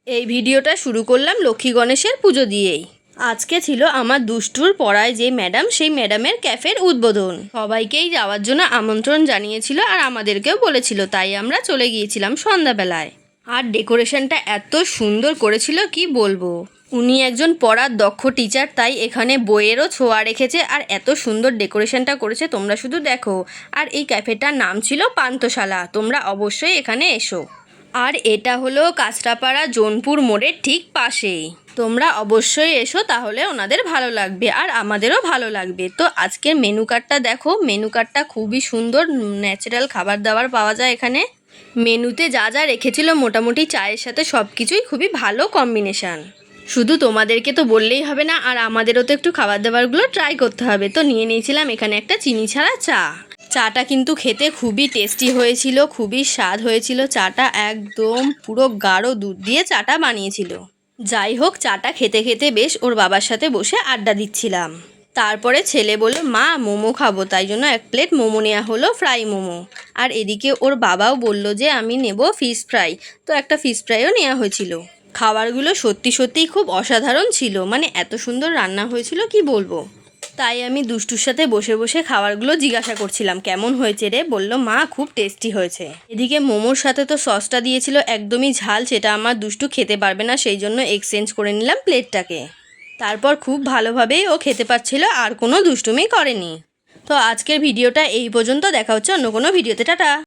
এই ভিডিওটা শুরু করলাম লক্ষ্মী গণেশের পুজো দিয়েই। আজকে ছিল আমার দুষ্টুর পড়ায় যে ম্যাডাম, সেই ম্যাডামের ক্যাফের উদ্বোধন। সবাইকেই যাওয়ার জন্য আমন্ত্রণ জানিয়েছিল আর আমাদেরকেও বলেছিল, তাই আমরা চলে গিয়েছিলাম সন্ধ্যাবেলায়। আর ডেকোরেশনটা এত সুন্দর করেছিল কি বলবো। উনি একজন পড়ার দক্ষ টিচার, তাই এখানে বইয়েরও ছোঁয়া রেখেছে আর এত সুন্দর ডেকোরেশনটা করেছে, তোমরা শুধু দেখো। আর এই ক্যাফেটার নাম ছিল পান্থশালা, তোমরা অবশ্যই এখানে এসো। আর এটা হলো কাঁচরাপাড়া জোনপুর মোড়ের ঠিক পাশেই। তোমরা অবশ্যই এসো, তাহলে ওনাদের ভালো লাগবে আর আমাদেরও ভালো লাগবে। তো আজকের মেনু কার্ডটা দেখো, মেনু কার্ডটা খুবই সুন্দর, ন্যাচারাল খাবার দাবার পাওয়া যায় এখানে। মেনুতে যা যা রেখেছিল মোটামুটি চায়ের সাথে সব কিছুই খুবই ভালো কম্বিনেশান। শুধু তোমাদেরকে তো বললেই হবে না, আর আমাদেরও তো একটু খাবার দাবারগুলো ট্রাই করতে হবে। তো নিয়ে নিয়েছিলাম এখানে একটা চিনি ছাড়া চা। চাটা কিন্তু খেতে খুবই টেস্টি হয়েছিল, খুবই স্বাদ হয়েছিল। চাটা একদম পুরো গাঢ় দুধ দিয়ে চাটা বানিয়েছিল। যাই হোক, চাটা খেতে খেতে বেশ ওর বাবার সাথে বসে আড্ডা দিচ্ছিলাম। তারপরে ছেলে বলল, মা মোমো খাবো, তাই জন্য 1 প্লেট মোমো নেওয়া হলো, ফ্রাই মোমো। আর এদিকে ওর বাবাও বলল যে আমি নেব ফিশ ফ্রাই, তো একটা ফিশ ফ্রাইও নেওয়া হয়েছিল। খাবারগুলো সত্যি সত্যিই খুব অসাধারণ ছিল, মানে এত সুন্দর রান্না হয়েছিল কি বলবো। তাই আমি দুষ্টুর সাথে বসে বসে খাবারগুলো জিজ্ঞাসা করছিলাম, কেমন হয়েছে রে? বলল, মা খুব টেস্টি হয়েছে। এদিকে মোমোর সাথে তো সসটা দিয়েছিল একদমই ঝাল, সেটা আমার দুষ্টু খেতে পারবে না, সেই জন্য এক্সচেঞ্জ করে নিলাম প্লেটটাকে। তারপর খুব ভালোভাবেই ও খেতে পারছিল, আর কোনো দুষ্টুমি করেনি। তো আজকের ভিডিওটা এই পর্যন্ত, দেখা হচ্ছে অন্য কোনো ভিডিওতে। টাটা।